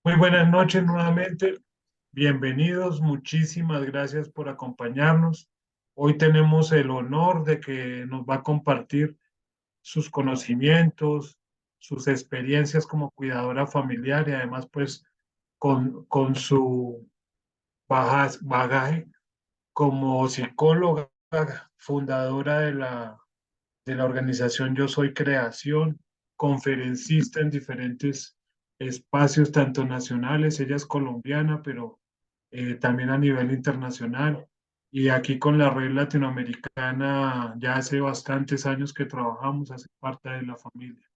Muy buenas noches nuevamente. Bienvenidos. Muchísimas gracias por acompañarnos. Hoy tenemos el honor de que nos va a compartir sus conocimientos, sus experiencias como cuidadora familiar y además pues con su bagaje como psicóloga, fundadora de la organización Yo Soy Creación, conferencista en diferentes espacios, tanto nacionales, ella es colombiana, pero también a nivel internacional. Y aquí con la red latinoamericana ya hace bastantes años que trabajamos, hace parte de la familia.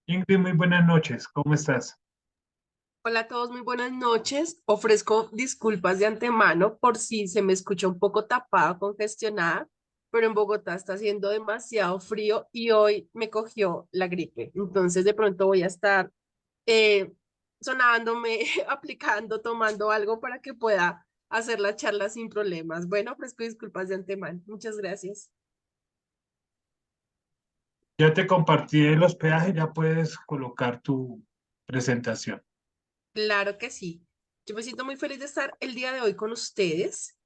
Ingrid, muy buenas noches, ¿cómo estás? Hola a todos, muy buenas noches. Ofrezco disculpas de antemano por si se me escucha un poco tapada, congestionada, pero en Bogotá está haciendo demasiado frío y hoy me cogió la gripe. Entonces de pronto voy a estar eh, sonándome, aplicando, tomando algo para que pueda hacer la charla sin problemas. Bueno, ofrezco disculpas de antemano. Muchas gracias. Ya te compartí el hospedaje, ya puedes colocar tu presentación. Claro que sí. Yo me siento muy feliz de estar el día de hoy con ustedes.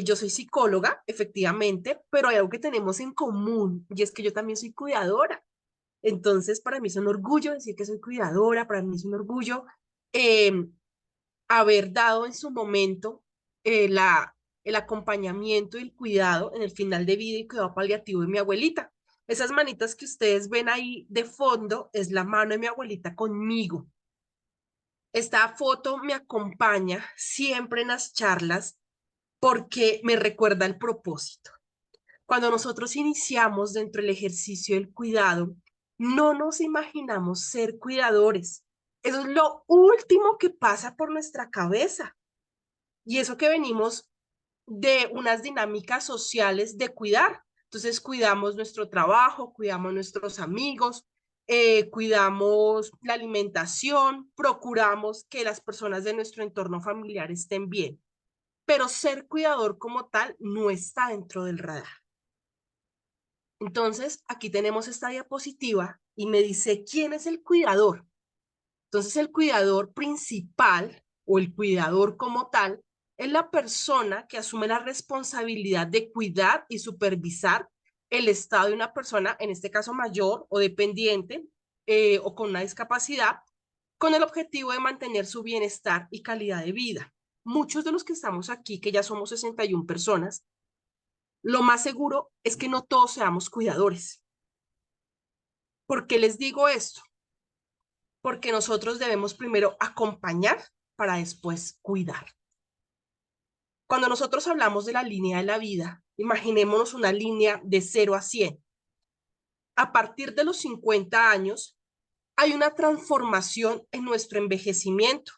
Yo soy psicóloga, efectivamente, pero hay algo que tenemos en común y es que yo también soy cuidadora. Entonces, para mí es un orgullo decir que soy cuidadora, para mí es un orgullo eh, haber dado en su momento el acompañamiento y el cuidado en el final de vida y cuidado paliativo de mi abuelita. Esas manitas que ustedes ven ahí de fondo es la mano de mi abuelita conmigo. Esta foto me acompaña siempre en las charlas porque me recuerda el propósito. Cuando nosotros iniciamos dentro del ejercicio del cuidado, no nos imaginamos ser cuidadores. Eso es lo último que pasa por nuestra cabeza. Y eso que venimos de unas dinámicas sociales de cuidar. Entonces, cuidamos nuestro trabajo, cuidamos nuestros amigos, cuidamos la alimentación, procuramos que las personas de nuestro entorno familiar estén bien. Pero ser cuidador como tal no está dentro del radar. Entonces, aquí tenemos esta diapositiva y me dice quién es el cuidador. Entonces, el cuidador principal o el cuidador como tal es la persona que asume la responsabilidad de cuidar y supervisar el estado de una persona, en este caso mayor o dependiente o con una discapacidad, con el objetivo de mantener su bienestar y calidad de vida. Muchos de los que estamos aquí, que ya somos 61 personas, lo más seguro es que no todos seamos cuidadores. ¿Por qué les digo esto? Porque nosotros debemos primero acompañar para después cuidar. Cuando nosotros hablamos de la línea de la vida, imaginémonos una línea de 0 a 100. A partir de los 50 años, hay una transformación en nuestro envejecimiento,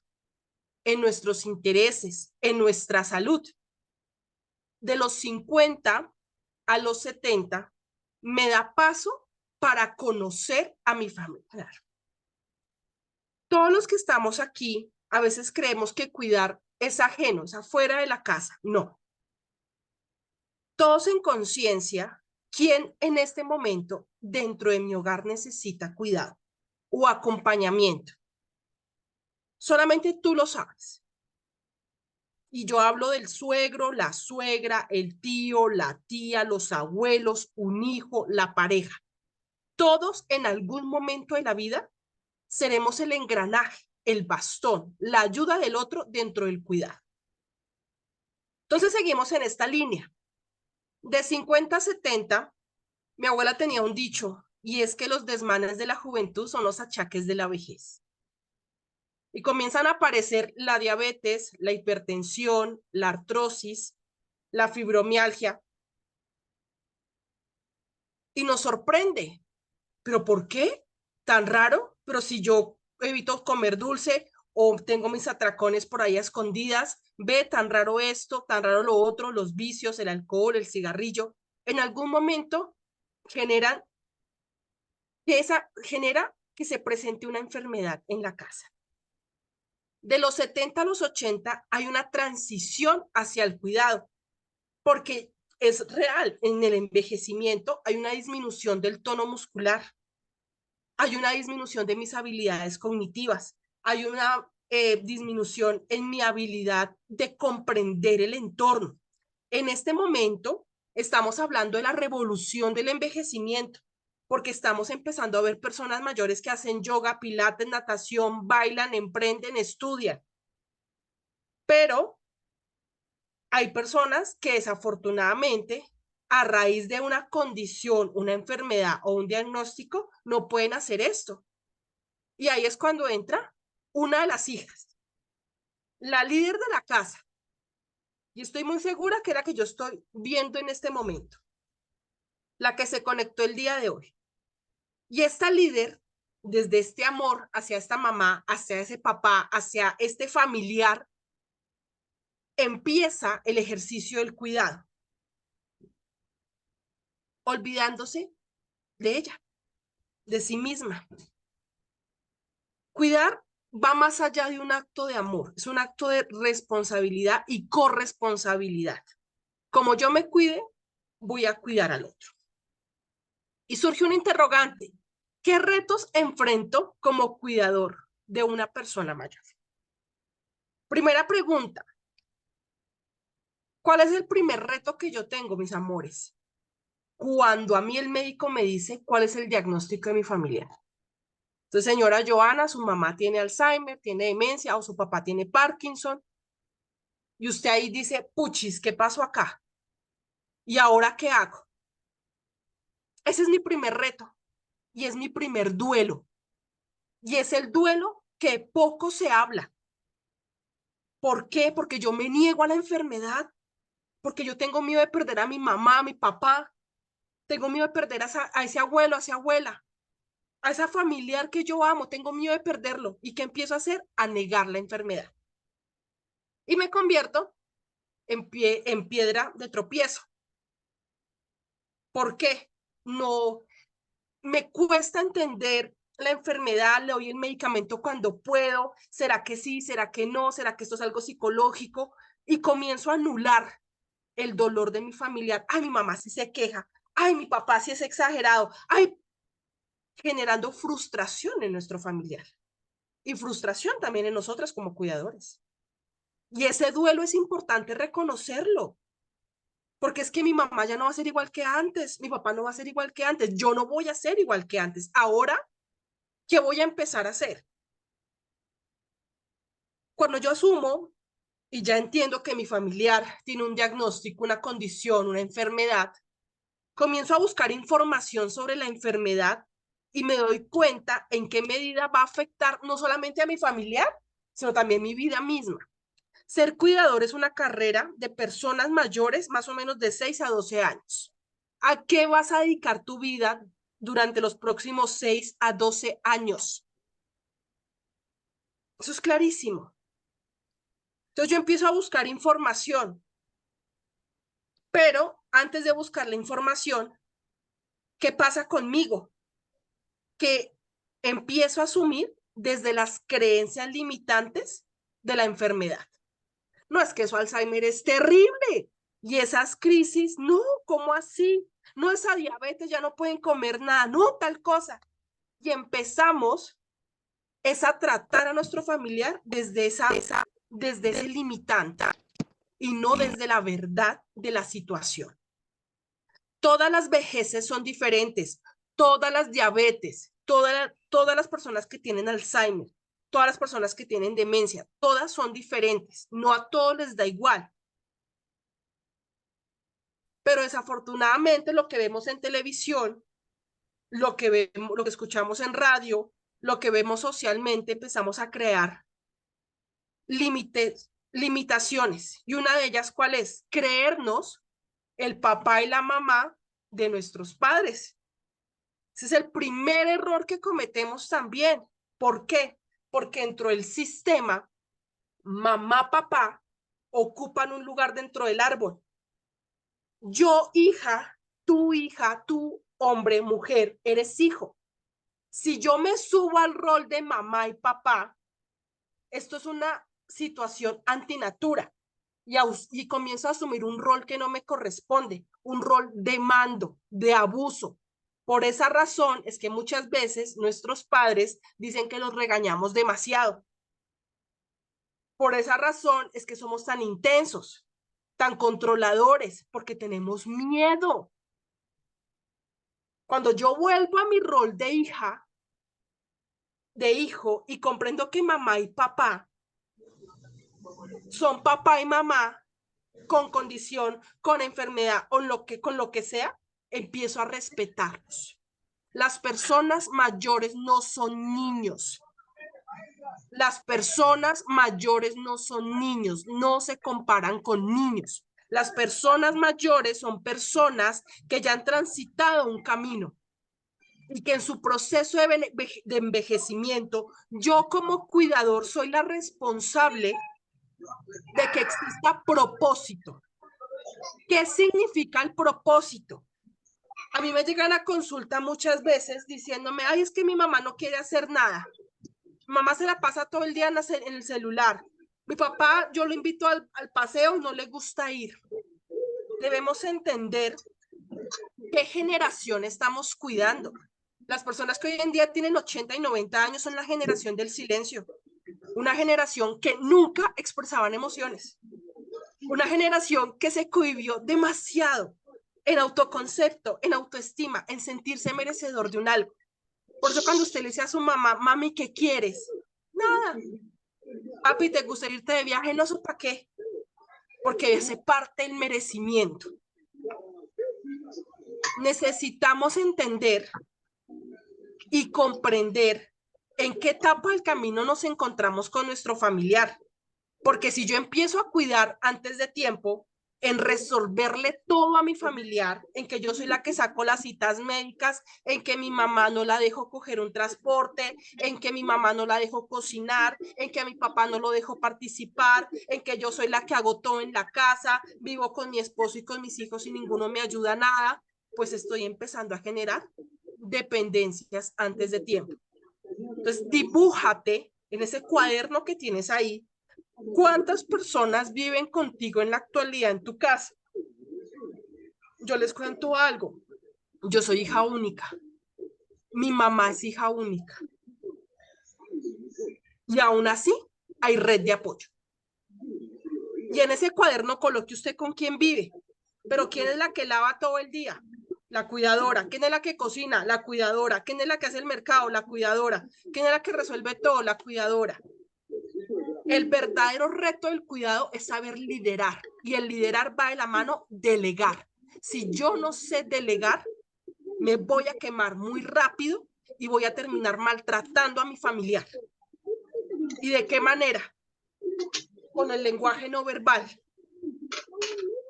en nuestros intereses, en nuestra salud. De los 50 a los 70, me da paso para conocer a mi familia. Todos los que estamos aquí, a veces creemos que cuidar es ajeno, es afuera de la casa. No. Todos en conciencia, ¿quién en este momento dentro de mi hogar necesita cuidado o acompañamiento? Solamente tú lo sabes. Y yo hablo del suegro, la suegra, el tío, la tía, los abuelos, un hijo, la pareja. Todos en algún momento de la vida seremos el engranaje, el bastón, la ayuda del otro dentro del cuidado. Entonces seguimos en esta línea. De 50 a 70, mi abuela tenía un dicho y es que los desmanes de la juventud son los achaques de la vejez. Y comienzan a aparecer la diabetes, la hipertensión, la artrosis, la fibromialgia y nos sorprende. ¿Pero por qué? ¿Tan raro? Pero si yo evito comer dulce o tengo mis atracones por ahí a escondidas, ve tan raro esto, tan raro lo otro, los vicios, el alcohol, el cigarrillo, en algún momento generan genera que se presente una enfermedad en la casa. De los 70 a los 80 hay una transición hacia el cuidado, porque es real, en el envejecimiento hay una disminución del tono muscular, hay una disminución de mis habilidades cognitivas, hay una disminución en mi habilidad de comprender el entorno. En este momento estamos hablando de la revolución del envejecimiento, porque estamos empezando a ver personas mayores que hacen yoga, pilates, natación, bailan, emprenden, estudian. Pero hay personas que desafortunadamente, a raíz de una condición, una enfermedad o un diagnóstico, no pueden hacer esto. Y ahí es cuando entra una de las hijas, la líder de la casa, y estoy muy segura que era la que yo estoy viendo en este momento, la que se conectó el día de hoy. Y esta líder, desde este amor hacia esta mamá, hacia ese papá, hacia este familiar, empieza el ejercicio del cuidado, olvidándose de ella, de sí misma. Cuidar va más allá de un acto de amor, es un acto de responsabilidad y corresponsabilidad. Como yo me cuide, voy a cuidar al otro. Y surge un interrogante: ¿qué retos enfrento como cuidador de una persona mayor? Primera pregunta: ¿cuál es el primer reto que yo tengo, mis amores? Cuando a mí el médico me dice cuál es el diagnóstico de mi familia. Entonces, señora Joana, su mamá tiene Alzheimer, tiene demencia o su papá tiene Parkinson. Y usted ahí dice, puchis, ¿qué pasó acá? ¿Y ahora qué hago? Ese es mi primer reto y es mi primer duelo. Y es el duelo que poco se habla. ¿Por qué? Porque yo me niego a la enfermedad, porque yo tengo miedo de perder a mi mamá, a mi papá, tengo miedo de perder a ese abuelo, a esa abuela, a esa familiar que yo amo, tengo miedo de perderlo. ¿Y qué empiezo a hacer? A negar la enfermedad. Y me convierto en piedra de tropiezo. ¿Por qué? No, me cuesta entender la enfermedad, le doy el medicamento cuando puedo, ¿será que sí? ¿Será que no? ¿Será que esto es algo psicológico? Y comienzo a anular el dolor de mi familiar. Ay, mi mamá sí se queja. Ay, mi papá sí es exagerado. Ay, generando frustración en nuestro familiar y frustración también en nosotras como cuidadores. Y ese duelo es importante reconocerlo, porque es que mi mamá ya no va a ser igual que antes, mi papá no va a ser igual que antes, yo no voy a ser igual que antes. Ahora, ¿qué voy a empezar a hacer? Cuando yo asumo y ya entiendo que mi familiar tiene un diagnóstico, una condición, una enfermedad, comienzo a buscar información sobre la enfermedad y me doy cuenta en qué medida va a afectar no solamente a mi familiar, sino también mi vida misma. Ser cuidador es una carrera de personas mayores, más o menos de 6 a 12 años. ¿A qué vas a dedicar tu vida durante los próximos 6 a 12 años? Eso es clarísimo. Entonces yo empiezo a buscar información, pero antes de buscar la información, ¿qué pasa conmigo? Que empiezo a asumir desde las creencias limitantes de la enfermedad. No, es que eso Alzheimer es terrible. Y esas crisis, no, ¿cómo así? No, esa diabetes, ya no pueden comer nada, no, tal cosa. Y empezamos es a tratar a nuestro familiar desde ese limitante y no desde la verdad de la situación. Todas las vejeces son diferentes, todas las diabetes, todas las personas que tienen Alzheimer, todas las personas que tienen demencia, todas son diferentes, no a todos les da igual. Pero desafortunadamente lo que vemos en televisión, lo que escuchamos en radio, lo que vemos socialmente, empezamos a crear limitaciones. Y una de ellas, ¿cuál es? Creernos el papá y la mamá de nuestros padres. Ese es el primer error que cometemos también. ¿Por qué? Porque dentro del sistema, mamá, papá ocupan un lugar dentro del árbol. Yo, hija, tú, hombre, mujer, eres hijo. Si yo me subo al rol de mamá y papá, esto es una situación antinatura y comienzo a asumir un rol que no me corresponde, un rol de mando, de abuso. Por esa razón es que muchas veces nuestros padres dicen que los regañamos demasiado. Por esa razón es que somos tan intensos, tan controladores, porque tenemos miedo. Cuando yo vuelvo a mi rol de hija, de hijo, y comprendo que mamá y papá son papá y mamá con condición, con enfermedad o con lo que sea, empiezo a respetarlos. Las personas mayores no son niños. Las personas mayores no son niños, no se comparan con niños. Las personas mayores son personas que ya han transitado un camino y que en su proceso de envejecimiento, yo como cuidador soy la responsable de que exista propósito. ¿Qué significa el propósito? A mí me llegan a consulta muchas veces diciéndome, ay, es que mi mamá no quiere hacer nada. Mi mamá se la pasa todo el día en el celular. Mi papá, yo lo invito al paseo, no le gusta ir. Debemos entender qué generación estamos cuidando. Las personas que hoy en día tienen 80 y 90 años son la generación del silencio. Una generación que nunca expresaban emociones. Una generación que se cohibió demasiado en autoconcepto, en autoestima, en sentirse merecedor de un algo. Por eso cuando usted le dice a su mamá, mami, ¿qué quieres? Nada. Papi, ¿te gustaría irte de viaje? No sé para qué. Porque ese parte del merecimiento. Necesitamos entender y comprender en qué etapa del camino nos encontramos con nuestro familiar. Porque si yo empiezo a cuidar antes de tiempo, en resolverle todo a mi familiar, en que yo soy la que saco las citas médicas, en que mi mamá no la dejo coger un transporte, en que mi mamá no la dejo cocinar, en que a mi papá no lo dejo participar, en que yo soy la que hago todo en la casa, vivo con mi esposo y con mis hijos y ninguno me ayuda a nada, pues estoy empezando a generar dependencias antes de tiempo. Entonces, dibújate en ese cuaderno que tienes ahí, ¿cuántas personas viven contigo en la actualidad en tu casa? Yo les cuento algo. Yo soy hija única. Mi mamá es hija única. Y aún así hay red de apoyo. Y en ese cuaderno coloque usted con quién vive. Pero ¿quién es la que lava todo el día? La cuidadora. ¿Quién es la que cocina? La cuidadora. ¿Quién es la que hace el mercado? La cuidadora. ¿Quién es la que resuelve todo? La cuidadora. El verdadero reto del cuidado es saber liderar, y el liderar va de la mano delegar. Si yo no sé delegar, me voy a quemar muy rápido y voy a terminar maltratando a mi familiar. ¿Y de qué manera? Con el lenguaje no verbal.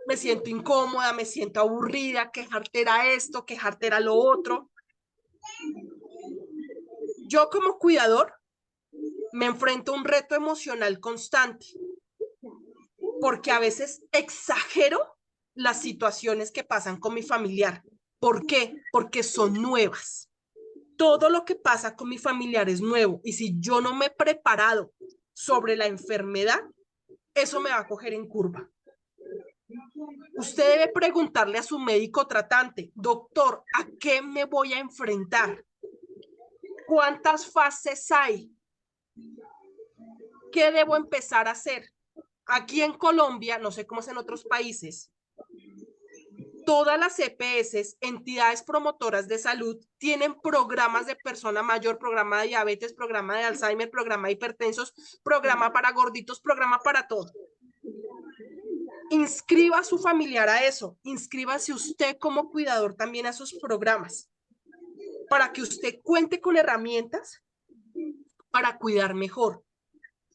Me siento incómoda, me siento aburrida, quejarte era esto, quejarte era lo otro. Yo como cuidador me enfrento a un reto emocional constante, porque a veces exagero las situaciones que pasan con mi familiar. ¿Por qué? Porque son nuevas. Todo lo que pasa con mi familiar es nuevo, y si yo no me he preparado sobre la enfermedad, eso me va a coger en curva. Usted debe preguntarle a su médico tratante, doctor, ¿a qué me voy a enfrentar? ¿Cuántas fases hay? ¿Qué debo empezar a hacer? Aquí en Colombia, no sé cómo es en otros países, todas las EPS, entidades promotoras de salud, tienen programas de persona mayor, programa de diabetes, programa de Alzheimer, programa de hipertensos, programa para gorditos, programa para todo. Inscriba a su familiar a eso, inscríbase usted como cuidador también a esos programas, para que usted cuente con herramientas para cuidar mejor.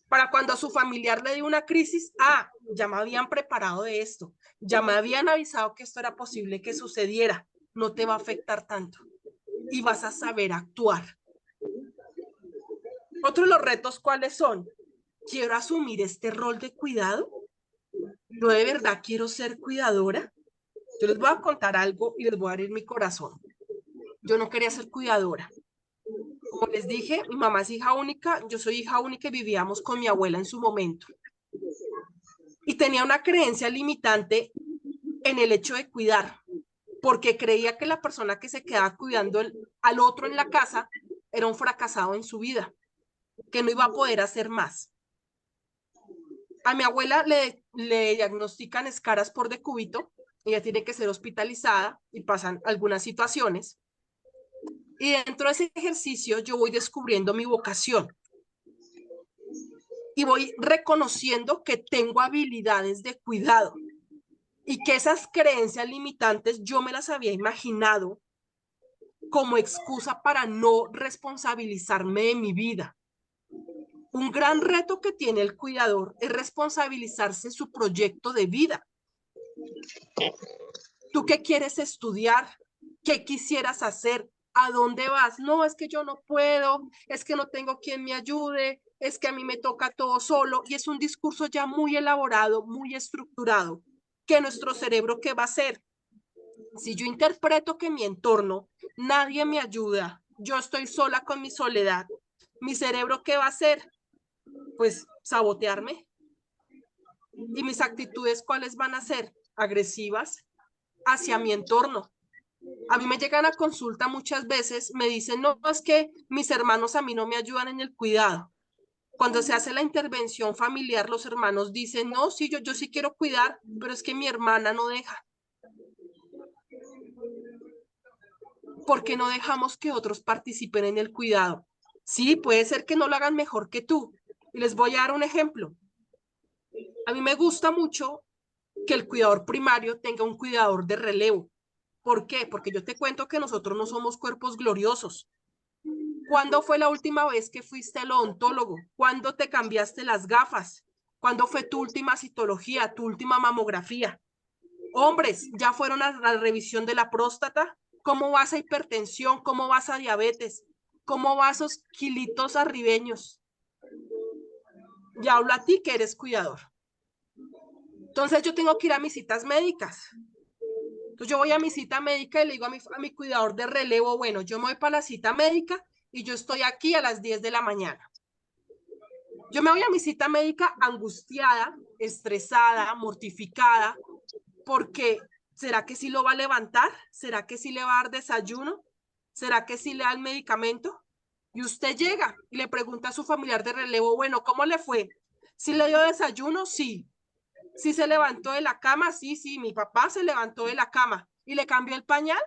Para cuando a su familiar le dio una crisis, ya me habían preparado de esto, ya me habían avisado que esto era posible que sucediera, no te va a afectar tanto y vas a saber actuar. Otro de los retos, ¿cuáles son? ¿Quiero asumir este rol de cuidado? ¿Yo de verdad quiero ser cuidadora? Yo les voy a contar algo y les voy a abrir mi corazón. Yo no quería ser cuidadora. Como les dije, mi mamá es hija única, yo soy hija única y vivíamos con mi abuela en su momento. Y tenía una creencia limitante en el hecho de cuidar, porque creía que la persona que se quedaba cuidando al otro en la casa era un fracasado en su vida, que no iba a poder hacer más. A mi abuela le diagnostican escaras por decúbito, ella tiene que ser hospitalizada y pasan algunas situaciones. Y dentro de ese ejercicio yo voy descubriendo mi vocación y voy reconociendo que tengo habilidades de cuidado y que esas creencias limitantes yo me las había imaginado como excusa para no responsabilizarme de mi vida. Un gran reto que tiene el cuidador es responsabilizarse de su proyecto de vida. ¿Tú qué quieres estudiar? ¿Qué quisieras hacer? ¿A dónde vas? No, es que yo no puedo, es que no tengo quien me ayude, es que a mí me toca todo solo. Y es un discurso ya muy elaborado, muy estructurado, que nuestro cerebro, ¿qué va a hacer? Si yo interpreto que mi entorno, nadie me ayuda, yo estoy sola con mi soledad, mi cerebro, ¿qué va a hacer? Pues sabotearme. ¿Y mis actitudes cuáles van a ser? Agresivas hacia mi entorno. A mí me llegan a consulta muchas veces, me dicen, no, es que mis hermanos a mí no me ayudan en el cuidado. Cuando se hace la intervención familiar, los hermanos dicen, no, sí, yo sí quiero cuidar, pero es que mi hermana no deja. ¿Por qué no dejamos que otros participen en el cuidado? Sí, puede ser que no lo hagan mejor que tú. Y les voy a dar un ejemplo. A mí me gusta mucho que el cuidador primario tenga un cuidador de relevo. ¿Por qué? Porque yo te cuento que nosotros no somos cuerpos gloriosos. ¿Cuándo fue la última vez que fuiste al odontólogo? ¿Cuándo te cambiaste las gafas? ¿Cuándo fue tu última citología, tu última mamografía? Hombres, ¿ya fueron a la revisión de la próstata? ¿Cómo vas a hipertensión? ¿Cómo vas a diabetes? ¿Cómo vas a esos kilitos arribeños? Ya hablo a ti que eres cuidador. Entonces yo tengo que ir a mis citas médicas. Entonces yo voy a mi cita médica y le digo a mi cuidador de relevo, bueno, yo me voy para la cita médica y yo estoy aquí a las 10 de la mañana. Yo me voy a mi cita médica angustiada, estresada, mortificada, porque ¿será que sí lo va a levantar? ¿Será que sí le va a dar desayuno? ¿Será que sí le da el medicamento? Y usted llega y le pregunta a su familiar de relevo, bueno, ¿cómo le fue? ¿Sí le dio desayuno? Sí. ¿Sí se levantó de la cama? Sí, sí, mi papá se levantó de la cama. ¿Y le cambió el pañal?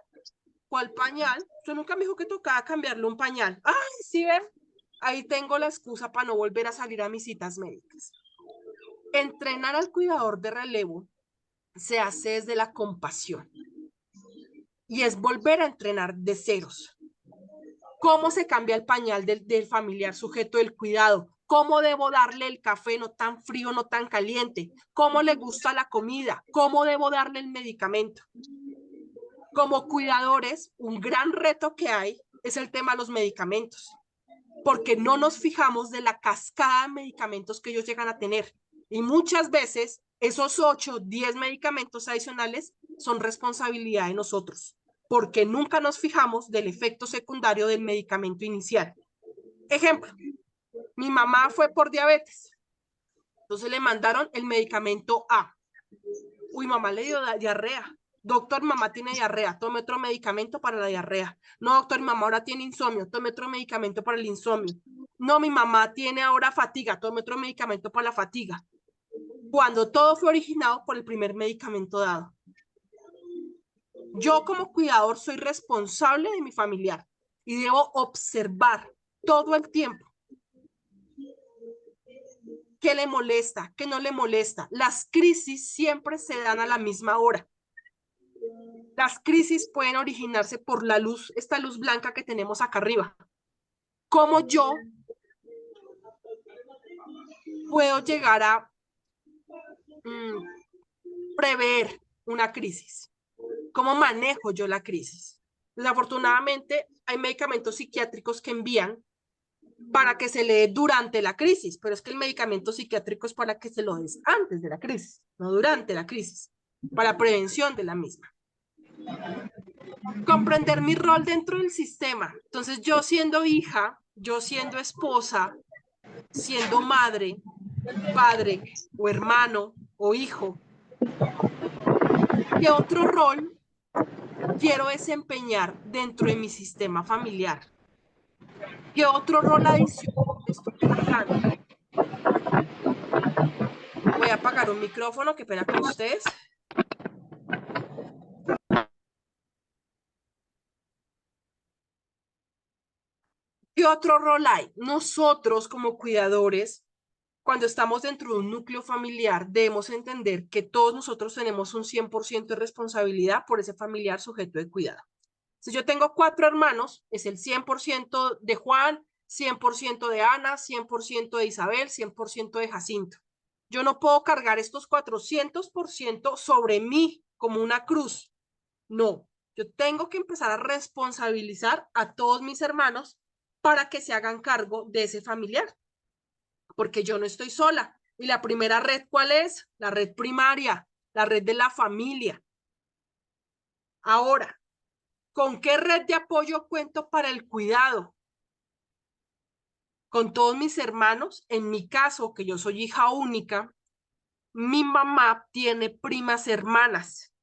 ¿Cuál pañal? Yo nunca me dijo que tocaba cambiarle un pañal. Ay, sí, ven. Ahí tengo la excusa para no volver a salir a mis citas médicas. Entrenar al cuidador de relevo se hace desde la compasión y es volver a entrenar de ceros. ¿Cómo se cambia el pañal del familiar sujeto del cuidado? ¿Cómo debo darle el café no tan frío, no tan caliente? ¿Cómo le gusta la comida? ¿Cómo debo darle el medicamento? Como cuidadores, un gran reto que hay es el tema de los medicamentos, porque no nos fijamos de la cascada de medicamentos que ellos llegan a tener. Y muchas veces esos 8, 10 medicamentos adicionales son responsabilidad de nosotros, porque nunca nos fijamos del efecto secundario del medicamento inicial. Ejemplo, mi mamá fue por diabetes, entonces le mandaron el medicamento A. Uy, mamá le dio diarrea. Doctor, mamá tiene diarrea, tome otro medicamento para la diarrea. No, doctor, mi mamá ahora tiene insomnio, tome otro medicamento para el insomnio. No, mi mamá tiene ahora fatiga, tome otro medicamento para la fatiga. Cuando todo fue originado por el primer medicamento dado. Yo como cuidador soy responsable de mi familiar y debo observar todo el tiempo qué le molesta, qué no le molesta. Las crisis siempre se dan a la misma hora. Las crisis pueden originarse por la luz, esta luz blanca que tenemos acá arriba. ¿Cómo yo puedo llegar a prever una crisis? ¿Cómo manejo yo la crisis? Desafortunadamente, hay medicamentos psiquiátricos que envían para que se le dé durante la crisis, pero es que el medicamento psiquiátrico es para que se lo des antes de la crisis, no durante la crisis, para prevención de la misma. Comprender mi rol dentro del sistema. Entonces, yo siendo hija, yo siendo esposa, siendo madre, padre o hermano o hijo, ¿qué otro rol quiero desempeñar dentro de mi sistema familiar? ¿Qué otro rol adicional estoy buscando? activar un micrófono, qué pena con ustedes. ¿Qué otro rol hay? Nosotros como cuidadores, cuando estamos dentro de un núcleo familiar, debemos entender que todos nosotros tenemos un 100% de responsabilidad por ese familiar sujeto de cuidado. Si yo tengo 4 hermanos, es el 100% de Juan, 100% de Ana, 100% de Isabel, 100% de Jacinto. Yo no puedo cargar estos 400% sobre mí como una cruz. No, yo tengo que empezar a responsabilizar a todos mis hermanos para que se hagan cargo de ese familiar, porque yo no estoy sola. Y la primera red, ¿cuál es? La red primaria, la red de la familia. Ahora, ¿con qué red de apoyo cuento para el cuidado? Con todos mis hermanos. En mi caso, que yo soy hija única, mi mamá tiene primas hermanas.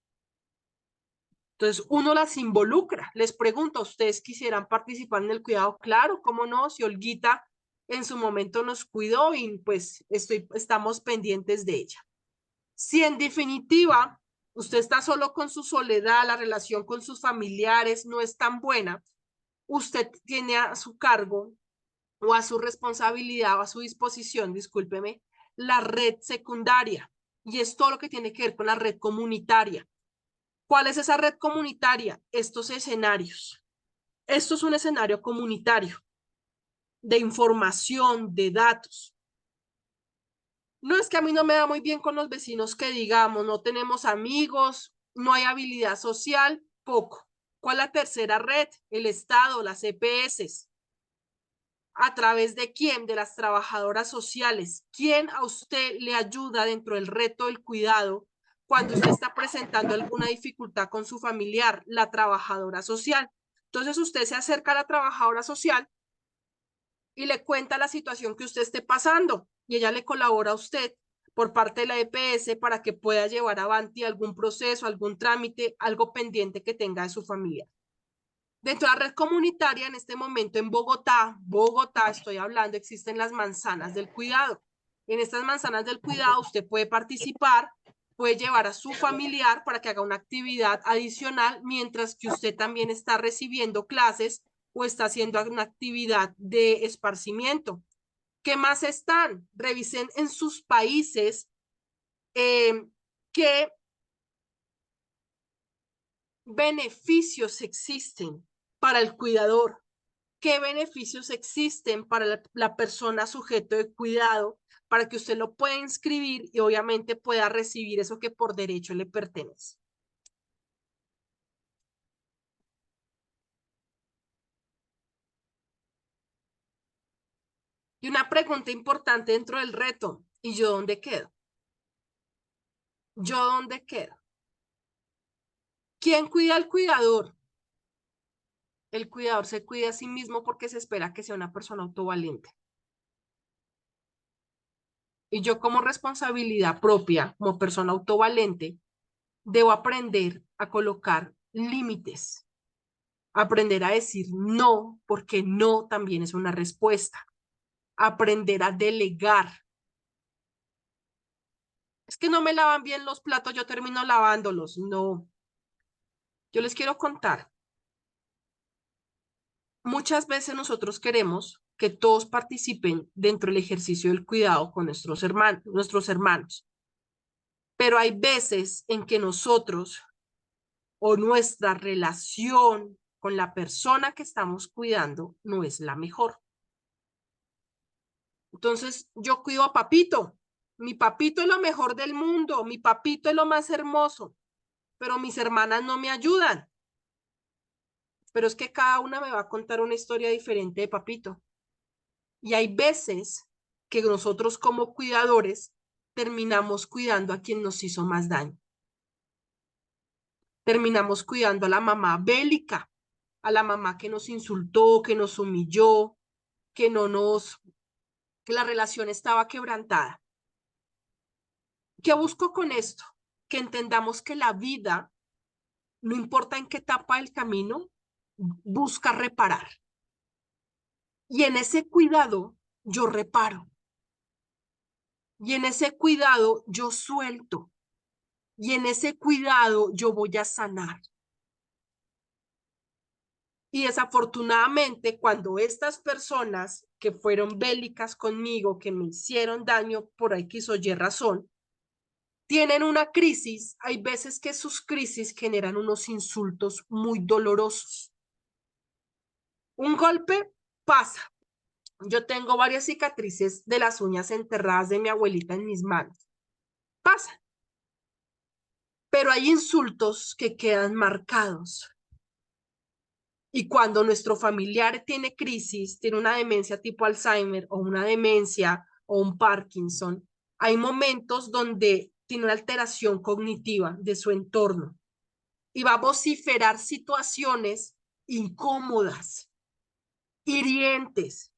Entonces, uno las involucra. Les pregunto, ¿ustedes quisieran participar en el cuidado? Claro, ¿cómo no? Si Olguita en su momento nos cuidó y pues estamos pendientes de ella. Si en definitiva usted está solo con su soledad, la relación con sus familiares no es tan buena, usted tiene a su cargo o a su responsabilidad o a su disposición, discúlpeme, la red secundaria. Y es todo lo que tiene que ver con la red comunitaria. ¿Cuál es esa red comunitaria? Estos escenarios. Esto es un escenario comunitario de información, de datos. No es que a mí no me da muy bien con los vecinos que digamos, no tenemos amigos, no hay habilidad social, poco. ¿Cuál es la tercera red? El Estado, las EPS. ¿A través de quién? De las trabajadoras sociales. ¿Quién a usted le ayuda dentro del reto del cuidado cuando usted está presentando alguna dificultad con su familiar? La trabajadora social. Entonces usted se acerca a la trabajadora social y le cuenta la situación que usted esté pasando y ella le colabora a usted por parte de la EPS para que pueda llevar adelante algún proceso, algún trámite, algo pendiente que tenga de su familia. Dentro de la red comunitaria, en este momento en Bogotá estoy hablando, existen las manzanas del cuidado. En estas manzanas del cuidado usted puede participar, puede llevar a su familiar para que haga una actividad adicional, mientras que usted también está recibiendo clases o está haciendo una actividad de esparcimiento. ¿Qué más están? Revisen en sus países qué beneficios existen para el cuidador, qué beneficios existen para la persona sujeto de cuidado, para que usted lo pueda inscribir y obviamente pueda recibir eso que por derecho le pertenece. Y una pregunta importante dentro del reto, ¿y yo dónde quedo? ¿Yo dónde quedo? ¿Quién cuida al cuidador? El cuidador se cuida a sí mismo porque se espera que sea una persona autovalente. Y yo como responsabilidad propia, como persona autovalente, debo aprender a colocar límites, aprender a decir no, porque no también es una respuesta, aprender a delegar. Es que no me lavan bien los platos, yo termino lavándolos. No, yo les quiero contar. Muchas veces nosotros queremos que todos participen dentro del ejercicio del cuidado con nuestros hermanos. Pero hay veces en que nosotros o nuestra relación con la persona que estamos cuidando no es la mejor. Entonces yo cuido a papito. Mi papito es lo mejor del mundo, mi papito es lo más hermoso, pero mis hermanas no me ayudan. Pero es que cada una me va a contar una historia diferente de papito. Y hay veces que nosotros como cuidadores terminamos cuidando a quien nos hizo más daño. Terminamos cuidando a la mamá bélica, a la mamá que nos insultó, que nos humilló, que no nos, que la relación estaba quebrantada. ¿Qué busco con esto? Que entendamos que la vida, no importa en qué etapa del camino, busca reparar. Y en ese cuidado, yo reparo. Y en ese cuidado yo suelto. Y en ese cuidado yo voy a sanar. Y desafortunadamente, cuando estas personas que fueron bélicas conmigo, que me hicieron daño por X o Y razón, tienen una crisis, hay veces que sus crisis generan unos insultos muy dolorosos. Un golpe pasa. Yo tengo varias cicatrices de las uñas enterradas de mi abuelita en mis manos. Pasa. Pero hay insultos que quedan marcados. Y cuando nuestro familiar tiene crisis, tiene una demencia tipo Alzheimer o una demencia o un Parkinson, hay momentos donde tiene una alteración cognitiva de su entorno y va a vociferar situaciones incómodas, hirientes.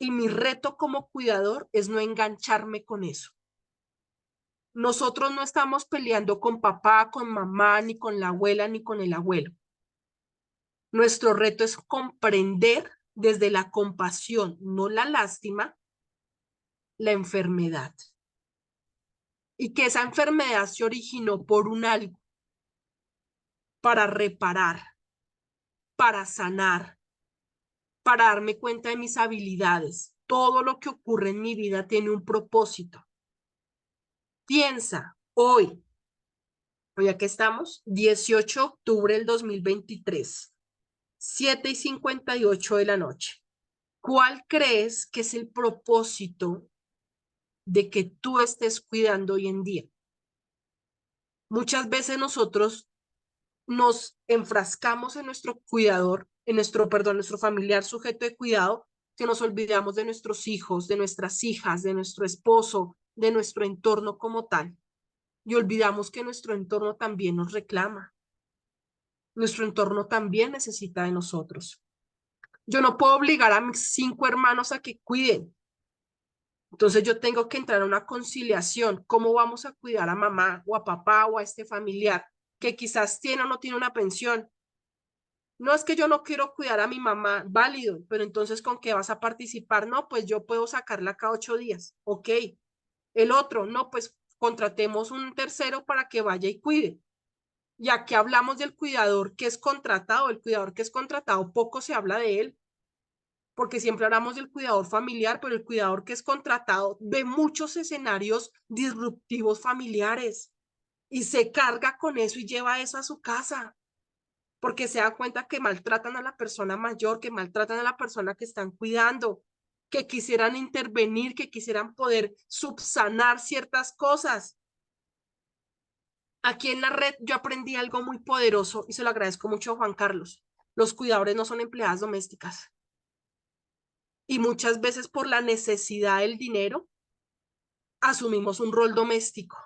Y mi reto como cuidador es no engancharme con eso. Nosotros no estamos peleando con papá, con mamá, ni con la abuela, ni con el abuelo. Nuestro reto es comprender desde la compasión, no la lástima, la enfermedad. Y que esa enfermedad se originó por un algo, para reparar, para sanar, para darme cuenta de mis habilidades. Todo lo que ocurre en mi vida tiene un propósito. Piensa, hoy aquí estamos, 18 de octubre del 2023, 7:58 de la noche. ¿Cuál crees que es el propósito de que tú estés cuidando hoy en día? Muchas veces nosotros nos enfrascamos en nuestro cuidador, nuestro familiar sujeto de cuidado, que nos olvidamos de nuestros hijos, de nuestras hijas, de nuestro esposo, de nuestro entorno como tal. Y olvidamos que nuestro entorno también nos reclama. Nuestro entorno también necesita de nosotros. Yo no puedo obligar a mis 5 hermanos a que cuiden. Entonces yo tengo que entrar a una conciliación. ¿Cómo vamos a cuidar a mamá o a papá o a este familiar que quizás tiene o no tiene una pensión? No es que yo no quiero cuidar a mi mamá, válido, pero entonces ¿con qué vas a participar? No, pues yo puedo sacarla cada 8 días. Ok. El otro, no, pues contratemos un tercero para que vaya y cuide. Ya que hablamos del cuidador que es contratado, el cuidador que es contratado, poco se habla de él, porque siempre hablamos del cuidador familiar, pero el cuidador que es contratado ve muchos escenarios disruptivos familiares y se carga con eso y lleva eso a su casa, porque se da cuenta que maltratan a la persona mayor, que maltratan a la persona que están cuidando, que quisieran intervenir, que quisieran poder subsanar ciertas cosas. Aquí en la red yo aprendí algo muy poderoso y se lo agradezco mucho a Juan Carlos. Los cuidadores no son empleadas domésticas. Y muchas veces por la necesidad del dinero asumimos un rol doméstico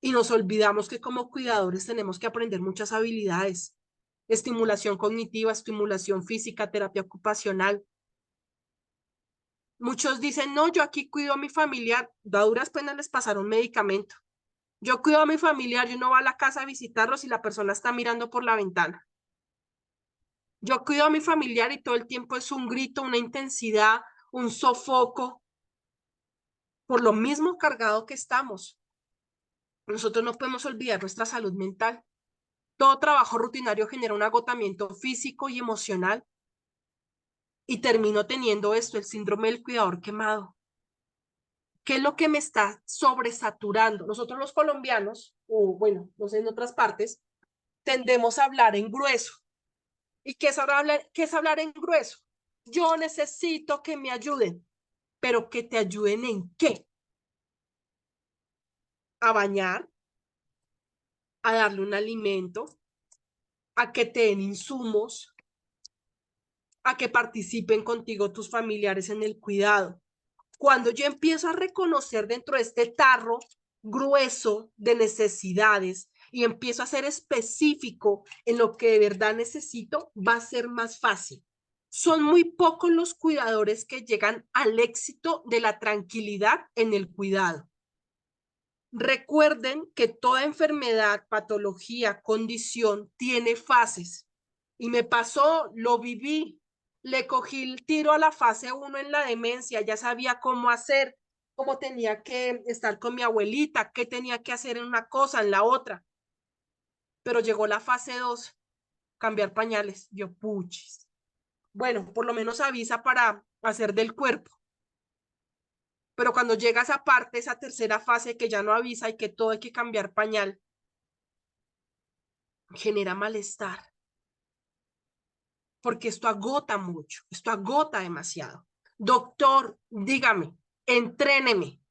y nos olvidamos que como cuidadores tenemos que aprender muchas habilidades: estimulación cognitiva, estimulación física, terapia ocupacional. Muchos dicen, no, yo aquí cuido a mi familiar, a duras penas les pasaron medicamento. Yo cuido a mi familiar y uno va a la casa a visitarlos y la persona está mirando por la ventana. Yo cuido a mi familiar y todo el tiempo es un grito, una intensidad, un sofoco, por lo mismo cargado que estamos. Nosotros no podemos olvidar nuestra salud mental. Todo trabajo rutinario genera un agotamiento físico y emocional y termino teniendo esto, el síndrome del cuidador quemado. ¿Qué es lo que me está sobresaturando? Nosotros los colombianos, o bueno, no sé, en otras partes, tendemos a hablar en grueso. ¿Y qué es hablar en grueso? Yo necesito que me ayuden, pero que te ayuden ¿en qué? A bañar, a darle un alimento, a que te den insumos, a que participen contigo tus familiares en el cuidado. Cuando yo empiezo a reconocer dentro de este tarro grueso de necesidades y empiezo a ser específico en lo que de verdad necesito, va a ser más fácil. Son muy pocos los cuidadores que llegan al éxito de la tranquilidad en el cuidado. Recuerden que toda enfermedad, patología, condición tiene fases. Y me pasó, lo viví, le cogí el tiro a la fase 1 en la demencia, ya sabía cómo hacer, cómo tenía que estar con mi abuelita, qué tenía que hacer en una cosa, en la otra. Pero llegó la fase 2, cambiar pañales. Yo, puchis. Bueno, por lo menos avisa para hacer del cuerpo. Pero cuando llega esa parte, esa tercera fase que ya no avisa y que todo hay que cambiar pañal, genera malestar. Porque esto agota mucho, esto agota demasiado. Doctor, dígame, entréneme.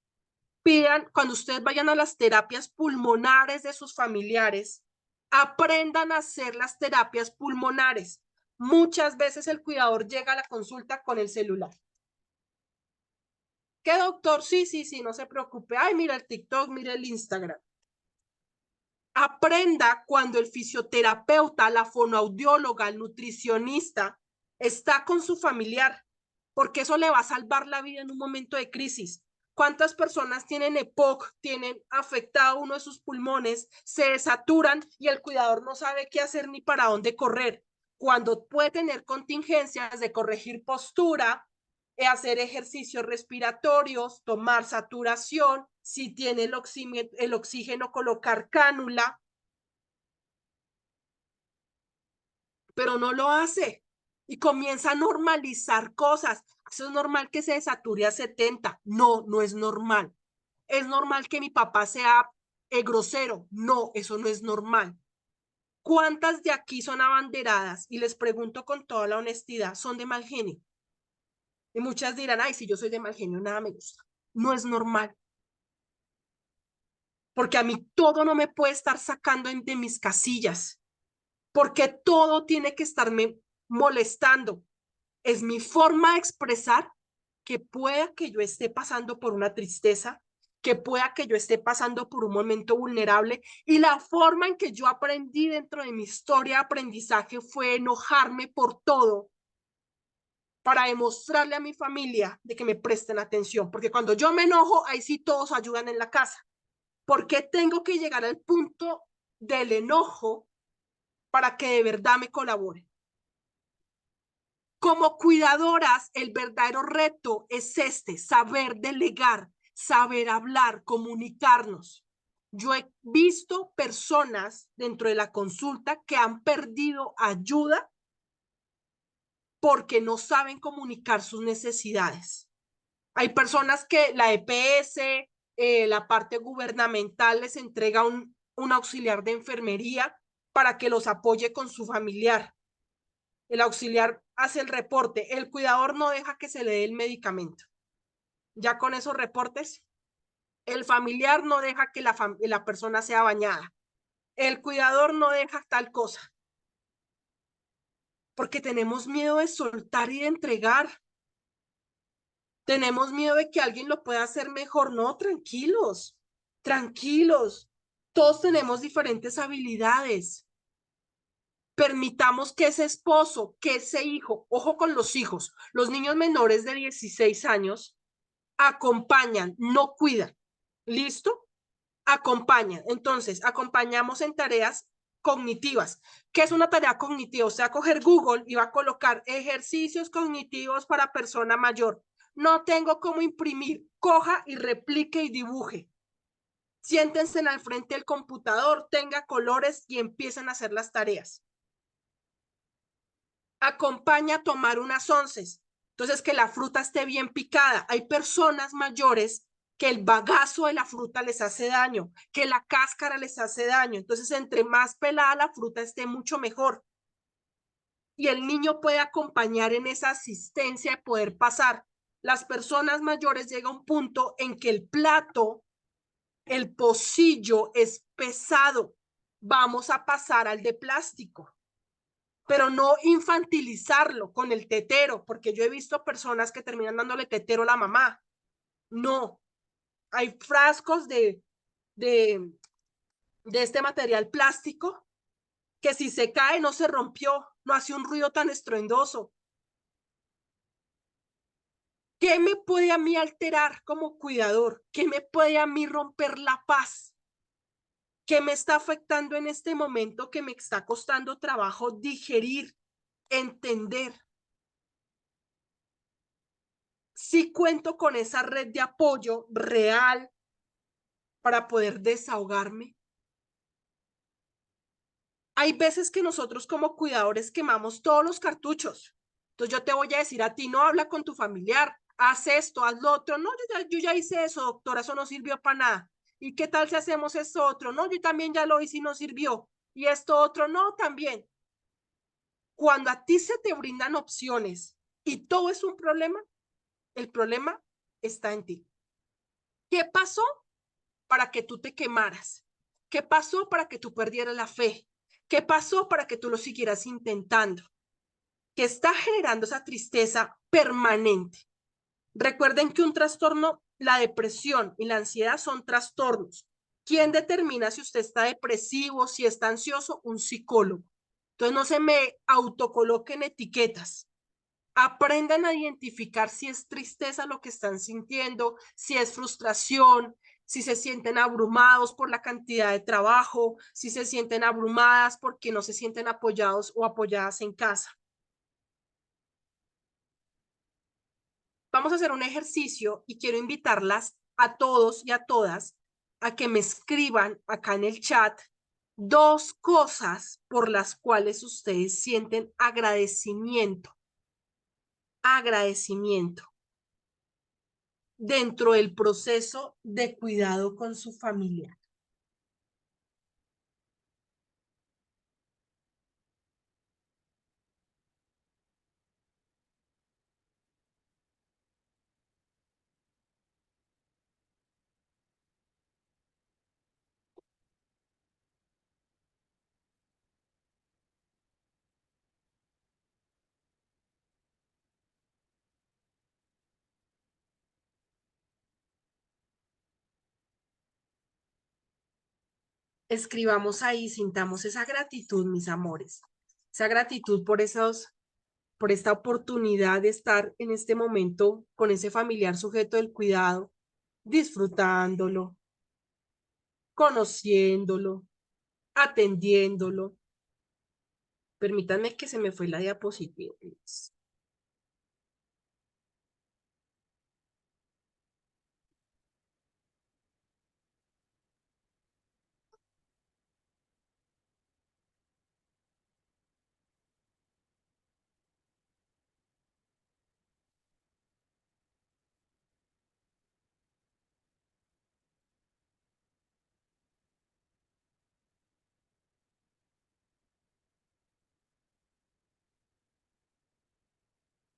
Pidan, cuando ustedes vayan a las terapias pulmonares de sus familiares, aprendan a hacer las terapias pulmonares. Muchas veces el cuidador llega a la consulta con el celular. ¿Qué doctor? Sí, sí, sí, no se preocupe. Ay, mira el TikTok, mira el Instagram. Aprenda cuando el fisioterapeuta, la fonoaudióloga, el nutricionista está con su familiar, porque eso le va a salvar la vida en un momento de crisis. ¿Cuántas personas tienen EPOC, tienen afectado uno de sus pulmones, se desaturan y el cuidador no sabe qué hacer ni para dónde correr? Cuando puede tener contingencias de corregir postura, hacer ejercicios respiratorios, tomar saturación, si tiene el oxígeno, colocar cánula, pero no lo hace y comienza a normalizar cosas. Eso es normal que se desature a 70. No, no es normal. Es normal que mi papá sea grosero. No, eso no es normal. ¿Cuántas de aquí son abanderadas? Y les pregunto con toda la honestidad, son de mal genio. Y muchas dirán, ay, si yo soy de mal genio, nada me gusta. No es normal. Porque a mí todo no me puede estar sacando de mis casillas. Porque todo tiene que estarme molestando. Es mi forma de expresar que pueda que yo esté pasando por una tristeza, que pueda que yo esté pasando por un momento vulnerable y la forma en que yo aprendí dentro de mi historia de aprendizaje fue enojarme por todo para demostrarle a mi familia de que me presten atención, porque cuando yo me enojo, ahí sí todos ayudan en la casa. ¿Por qué tengo que llegar al punto del enojo para que de verdad me colaboren? Como cuidadoras, el verdadero reto es este, saber delegar, saber hablar, comunicarnos. Yo he visto personas dentro de la consulta que han perdido ayuda porque no saben comunicar sus necesidades. Hay personas que la EPS, la parte gubernamental les entrega un auxiliar de enfermería para que los apoye con su familiar. El auxiliar hace el reporte, el cuidador no deja que se le dé el medicamento. Ya con esos reportes, el familiar no deja que la persona sea bañada. El cuidador no deja tal cosa. Porque tenemos miedo de soltar y de entregar. Tenemos miedo de que alguien lo pueda hacer mejor. No, tranquilos, tranquilos. Todos tenemos diferentes habilidades. Permitamos que ese esposo, que ese hijo, ojo con los hijos, los niños menores de 16 años, acompañan, no cuidan. ¿Listo? Acompañan. Entonces, acompañamos en tareas cognitivas. ¿Qué es una tarea cognitiva? O sea, coger Google y va a colocar ejercicios cognitivos para persona mayor. No tengo cómo imprimir. Coja y replique y dibuje. Siéntense al frente del computador, tenga colores y empiecen a hacer las tareas. Acompaña a tomar unas onces. Entonces, que la fruta esté bien picada. Hay personas mayores que el bagazo de la fruta les hace daño, que la cáscara les hace daño. Entonces, entre más pelada la fruta esté, mucho mejor. Y el niño puede acompañar en esa asistencia de poder pasar. Las personas mayores llega un punto en que el plato, el pocillo es pesado. Vamos a pasar al de plástico, pero no infantilizarlo con el tetero, porque yo he visto personas que terminan dándole tetero a la mamá. No, hay frascos de, de este material plástico que si se cae no se rompió, no hace un ruido tan estruendoso. ¿Qué me puede a mí alterar como cuidador? ¿Qué me puede a mí romper la paz? ¿Qué me está afectando en este momento que me está costando trabajo digerir, entender? sí cuento con esa red de apoyo real para poder desahogarme. Hay veces que nosotros como cuidadores quemamos todos los cartuchos. Entonces yo te voy a decir a ti, no habla con tu familiar, haz esto, haz lo otro. No, yo ya hice eso, doctora, eso no sirvió para nada. ¿Y qué tal si hacemos esto otro? No, yo también ya lo hice y no sirvió. Y esto otro, no, también. Cuando a ti se te brindan opciones y todo es un problema, el problema está en ti. ¿Qué pasó para que tú te quemaras? ¿Qué pasó para que tú perdieras la fe? ¿Qué pasó para que tú lo siguieras intentando? ¿Qué está generando esa tristeza permanente? Recuerden que un trastorno, la depresión y la ansiedad son trastornos. ¿Quién determina si usted está depresivo, si está ansioso? Un psicólogo. Entonces no se me autocoloquen etiquetas. Aprendan a identificar si es tristeza lo que están sintiendo, si es frustración, si se sienten abrumados por la cantidad de trabajo, si se sienten abrumadas porque no se sienten apoyados o apoyadas en casa. Vamos a hacer un ejercicio y quiero invitarlas a todos y a todas a que me escriban acá en el chat 2 cosas por las cuales ustedes sienten agradecimiento. Agradecimiento dentro del proceso de cuidado con su familia. Escribamos ahí, sintamos esa gratitud, mis amores, esa gratitud por esta oportunidad de estar en este momento con ese familiar sujeto del cuidado, disfrutándolo, conociéndolo, atendiéndolo. Permítanme que se me fue la diapositiva.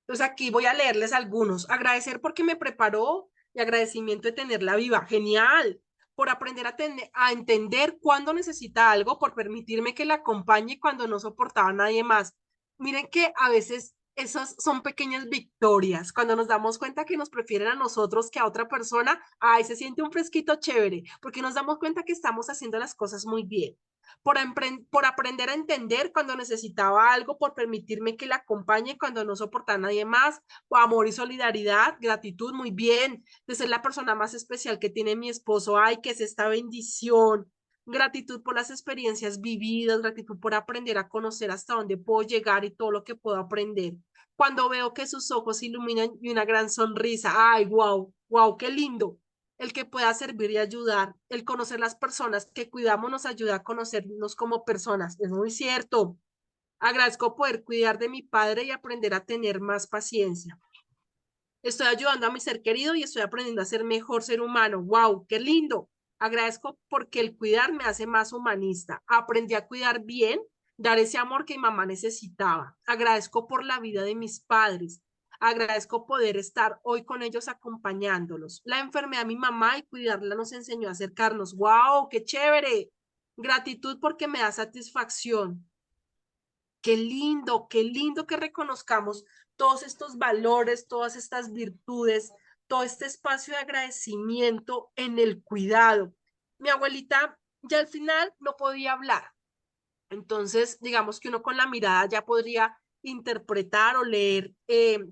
Entonces aquí voy a leerles algunos. Agradecer porque me preparó y agradecimiento de tenerla viva. Genial. Por aprender a entender cuándo necesita algo, por permitirme que la acompañe cuando no soportaba a nadie más. Miren que a veces esas son pequeñas victorias. Cuando nos damos cuenta que nos prefieren a nosotros que a otra persona, ay, se siente un fresquito chévere, porque nos damos cuenta que estamos haciendo las cosas muy bien por aprender a entender cuando necesitaba algo, por permitirme que la acompañe cuando no soportaba a nadie más, o amor y solidaridad, gratitud, muy bien, de ser la persona más especial que tiene mi esposo, ay, que es esta bendición, gratitud por las experiencias vividas, gratitud por aprender a conocer hasta dónde puedo llegar y todo lo que puedo aprender. Cuando veo que sus ojos se iluminan y una gran sonrisa, ay, wow, wow, qué lindo el que pueda servir y ayudar, el conocer las personas que cuidamos nos ayuda a conocernos como personas. Es muy cierto. Agradezco poder cuidar de mi padre y aprender a tener más paciencia. Estoy ayudando a mi ser querido y estoy aprendiendo a ser mejor ser humano. ¡Wow! ¡Qué lindo! Agradezco porque el cuidar me hace más humanista. Aprendí a cuidar bien, dar ese amor que mi mamá necesitaba. Agradezco por la vida de mis padres. Agradezco poder estar hoy con ellos acompañándolos. La enfermedad de mi mamá y cuidarla nos enseñó a acercarnos. ¡Wow! ¡Qué chévere! Gratitud porque me da satisfacción. Qué lindo que reconozcamos todos estos valores, todas estas virtudes, todo este espacio de agradecimiento en el cuidado. Mi abuelita ya al final no podía hablar, entonces digamos que uno con la mirada ya podría interpretar o leer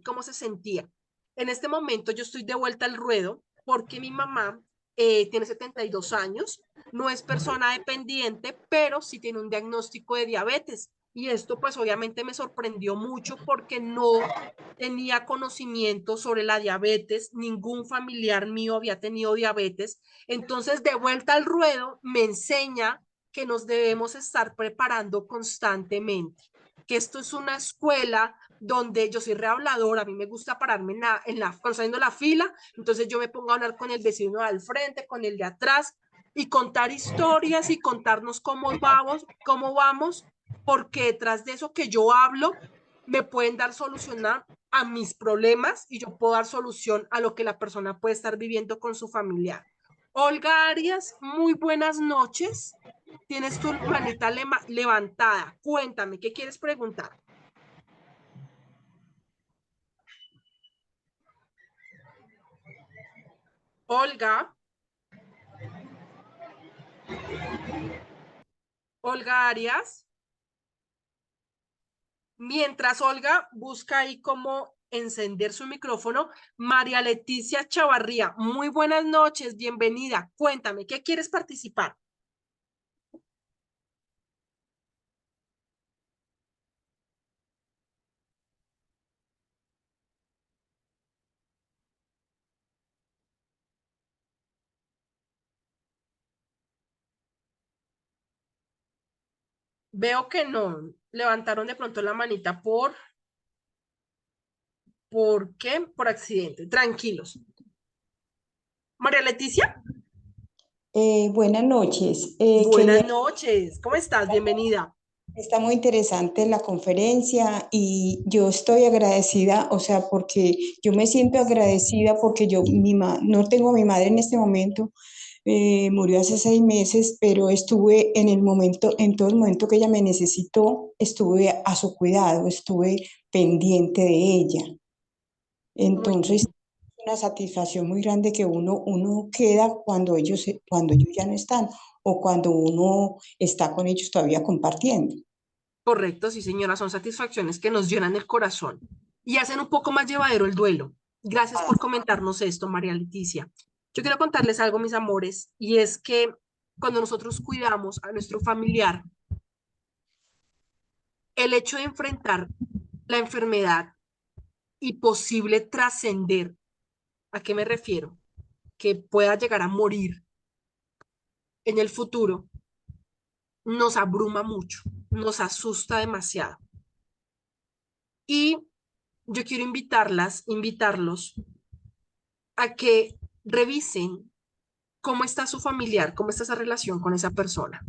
cómo se sentía. En este momento yo estoy de vuelta al ruedo porque mi mamá tiene 72 años, no es persona dependiente, pero sí tiene un diagnóstico de diabetes. y esto pues obviamente me sorprendió mucho porque no tenía conocimiento sobre la diabetes, ningún familiar mío había tenido diabetes. Entonces, de vuelta al ruedo, me enseña que nos debemos estar preparando constantemente, que esto es una escuela donde yo soy rehabladora, a mí me gusta pararme cuando saliendo la fila, entonces yo me pongo a hablar con el vecino de al frente, con el de atrás, y contar historias y contarnos cómo vamos, porque detrás de eso que yo hablo, me pueden dar solución a mis problemas y yo puedo dar solución a lo que la persona puede estar viviendo con su familiar. Olga Arias, muy buenas noches. Tienes tu manita levantada. Cuéntame, ¿qué quieres preguntar? Olga, Olga Arias. Mientras Olga busca ahí cómo encender su micrófono, María Leticia Chavarría, muy buenas noches, bienvenida. Cuéntame, ¿qué quieres participar? Veo que no. Levantaron de pronto la manita ¿por qué? Por accidente. Tranquilos. María Leticia, Buenas noches. buenas noches. ¿Cómo estás? Bienvenida. Está muy interesante la conferencia y yo estoy agradecida, o sea, porque yo me siento agradecida porque no tengo a mi madre en este momento, murió hace 6 meses, pero estuve en el momento, en todo el momento que ella me necesitó, estuve a su cuidado, estuve pendiente de ella. Muy Entonces, una satisfacción muy grande que uno queda cuando ellos ya no están o cuando uno está con ellos todavía compartiendo. correcto, sí, señora. Son satisfacciones que nos llenan el corazón y hacen un poco más llevadero el duelo. Gracias por comentarnos esto, María Leticia. Yo quiero contarles algo, mis amores, y es que cuando nosotros cuidamos a nuestro familiar, el hecho de enfrentar la enfermedad y posible trascender, ¿a qué me refiero? Que pueda llegar a morir en el futuro, nos abruma mucho, nos asusta demasiado. Y yo quiero invitarlos a que revisen cómo está su familiar, cómo está esa relación con esa persona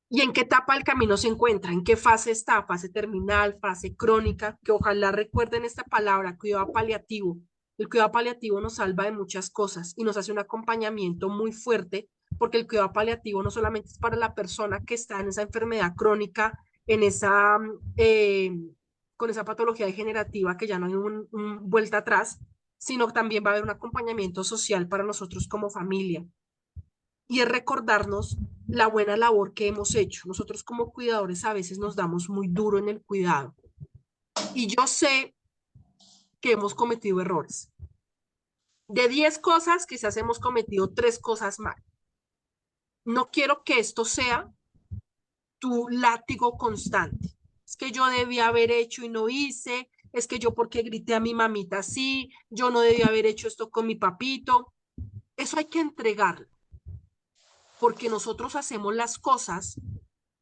y en qué etapa del camino se encuentra, en qué fase está, fase terminal, fase crónica, que ojalá recuerden esta palabra, cuidado paliativo. El cuidado paliativo nos salva de muchas cosas y nos hace un acompañamiento muy fuerte, porque el cuidado paliativo no solamente es para la persona que está en esa enfermedad crónica, en esa, con esa patología degenerativa que ya no hay vuelta atrás, sino también va a haber un acompañamiento social para nosotros como familia. Y es recordarnos la buena labor que hemos hecho. Nosotros como cuidadores a veces nos damos muy duro en el cuidado. Y yo sé que hemos cometido errores. De 10 cosas, quizás hemos cometido 3 cosas mal. No quiero que esto sea tu látigo constante. Es que yo debía haber hecho y no hice, es que yo porque grité a mi mamita así, yo no debía haber hecho esto con mi papito. Eso hay que entregarlo, porque nosotros hacemos las cosas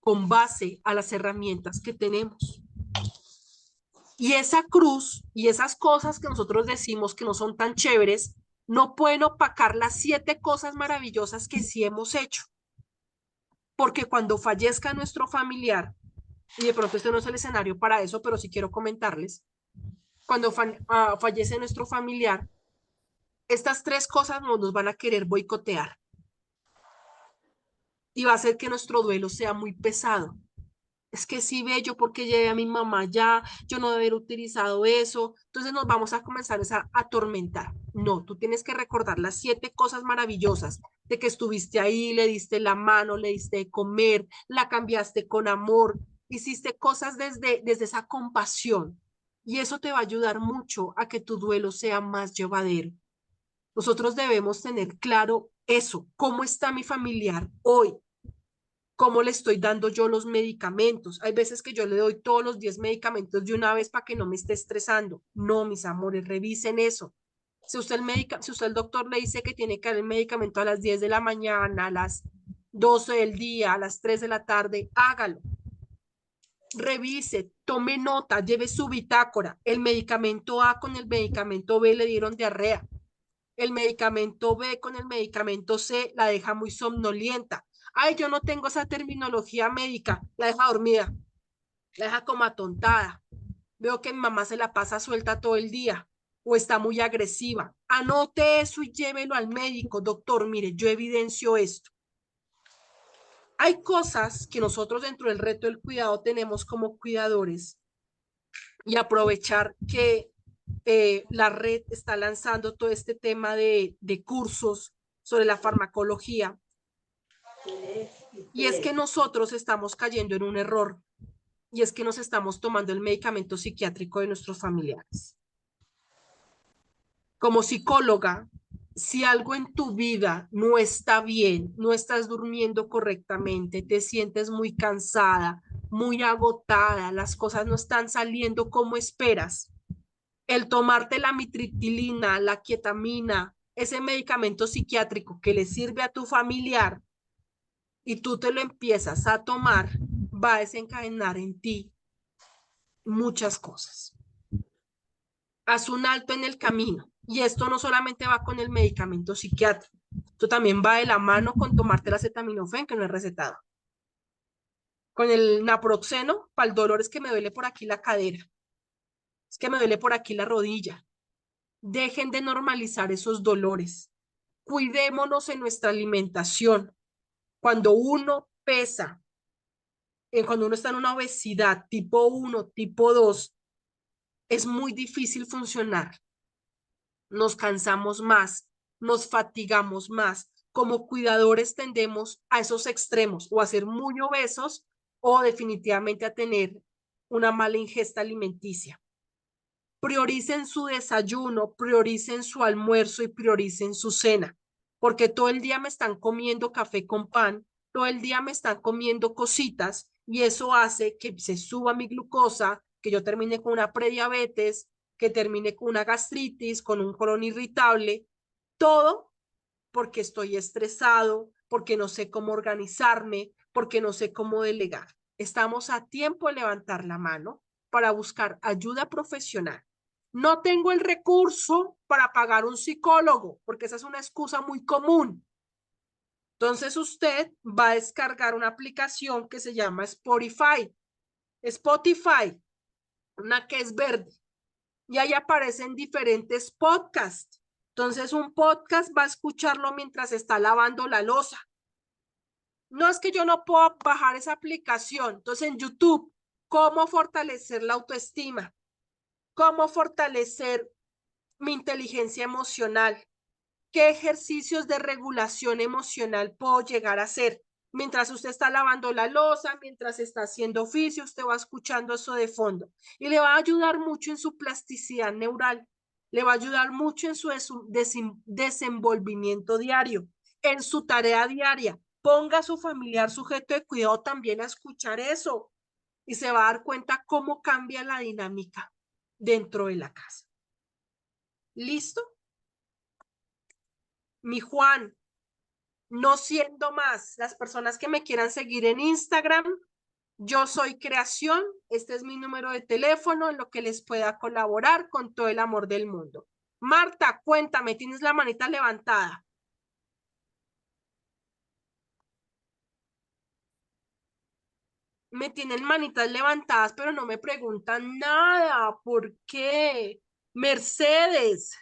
con base a las herramientas que tenemos. Y esa cruz y esas cosas que nosotros decimos que no son tan chéveres, no pueden opacar las 7 cosas maravillosas que sí hemos hecho. Porque cuando fallezca nuestro familiar, y de pronto este no es el escenario para eso, pero sí quiero comentarles, cuando fallece nuestro familiar, estas 3 cosas no nos van a querer boicotear y va a hacer que nuestro duelo sea muy pesado. Es que sí, ve, yo porque llevé a mi mamá ya, yo no debo haber utilizado eso, entonces nos vamos a comenzar a atormentar. No, tú tienes que recordar las 7 cosas maravillosas de que estuviste ahí, le diste la mano, le diste de comer, la cambiaste con amor, hiciste cosas desde esa compasión y eso te va a ayudar mucho a que tu duelo sea más llevadero. Nosotros debemos tener claro eso, cómo está mi familiar hoy, cómo le estoy dando yo los medicamentos. Hay veces que yo le doy todos los 10 medicamentos de una vez para que no me esté estresando. No, mis amores, revisen eso. Si usted el doctor le dice que tiene que dar el medicamento a las 10 de la mañana, a las 12 del día, a las 3 de la tarde, hágalo. Revise, tome nota, lleve su bitácora. El medicamento A con el medicamento B le dieron diarrea. El medicamento B con el medicamento C la deja muy somnolienta. Ay, yo no tengo esa terminología médica, la deja dormida, la deja como atontada. Veo que mi mamá se la pasa suelta todo el día o está muy agresiva. Anote eso y llévelo al médico. Doctor, mire, yo evidencio esto. Hay cosas que nosotros dentro del reto del cuidado tenemos como cuidadores y aprovechar que la red está lanzando todo este tema de cursos sobre la farmacología. Y es que nosotros estamos cayendo en un error, y es que nos estamos tomando el medicamento psiquiátrico de nuestros familiares. Como psicóloga, si algo en tu vida no está bien, no estás durmiendo correctamente, te sientes muy cansada, muy agotada, las cosas no están saliendo como esperas, el tomarte la mitriptilina, la ketamina, ese medicamento psiquiátrico que le sirve a tu familiar y tú te lo empiezas a tomar, va a desencadenar en ti muchas cosas. Haz un alto en el camino. Y esto no solamente va con el medicamento psiquiátrico, esto también va de la mano con tomarte la acetaminofén, que no es recetado. Con el naproxeno, para el dolor es que me duele por aquí la cadera, es que me duele por aquí la rodilla. Dejen de normalizar esos dolores. Cuidémonos en nuestra alimentación. Cuando uno pesa, cuando uno está en una obesidad tipo 1, tipo 2, es muy difícil funcionar. Nos cansamos más, nos fatigamos más. Como cuidadores tendemos a esos extremos, o a ser muy obesos o definitivamente a tener una mala ingesta alimenticia. Prioricen su desayuno, prioricen su almuerzo y prioricen su cena, porque todo el día me están comiendo café con pan, todo el día me están comiendo cositas y eso hace que se suba mi glucosa, que yo termine con una prediabetes, que termine con una gastritis, con un colon irritable, todo porque estoy estresado, porque no sé cómo organizarme, porque no sé cómo delegar. Estamos a tiempo de levantar la mano para buscar ayuda profesional. No tengo el recurso para pagar un psicólogo, porque esa es una excusa muy común. Entonces usted va a descargar una aplicación que se llama Spotify. Spotify, una que es verde. Y ahí aparecen diferentes podcasts. Entonces un podcast va a escucharlo mientras está lavando la loza. No es que yo no puedo bajar esa aplicación. Entonces en YouTube, ¿cómo fortalecer la autoestima? ¿Cómo fortalecer mi inteligencia emocional? ¿Qué ejercicios de regulación emocional puedo llegar a hacer? Mientras usted está lavando la loza, mientras está haciendo oficio, usted va escuchando eso de fondo y le va a ayudar mucho en su plasticidad neural, le va a ayudar mucho en su desenvolvimiento diario, en su tarea diaria. Ponga a su familiar sujeto de cuidado también a escuchar eso y se va a dar cuenta cómo cambia la dinámica dentro de la casa. ¿Listo? Mi Juan, no siendo más, las personas que me quieran seguir en Instagram, yo soy Creación, este es mi número de teléfono, en lo que les pueda colaborar con todo el amor del mundo. Marta, cuéntame, tienes la manita levantada. Me tienen manitas levantadas, pero no me preguntan nada. ¿Por qué? Mercedes.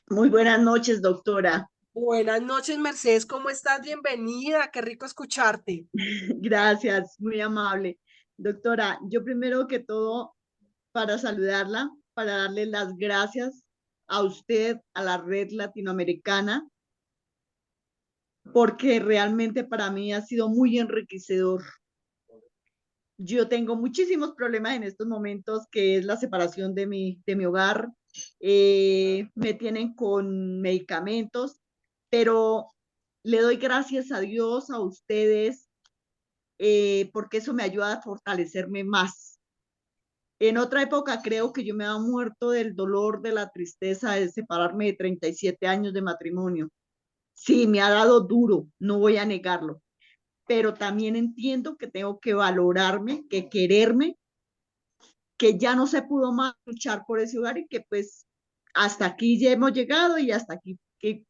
Muy buenas noches, doctora. Buenas noches, Mercedes, ¿cómo estás? Bienvenida, qué rico escucharte. Gracias, muy amable. Doctora, yo primero que todo, para saludarla, para darle las gracias a usted, a la red latinoamericana, porque realmente para mí ha sido muy enriquecedor. Yo tengo muchísimos problemas en estos momentos, que es la separación de mi hogar. Me tienen con medicamentos, pero le doy gracias a Dios, a ustedes, porque eso me ayuda a fortalecerme más. En otra época creo que yo me había muerto del dolor, de la tristeza de separarme de 37 años de matrimonio. Sí, me ha dado duro, no voy a negarlo, pero también entiendo que tengo que valorarme, que quererme, que ya no se pudo más luchar por ese hogar y que pues hasta aquí ya hemos llegado y hasta aquí. Que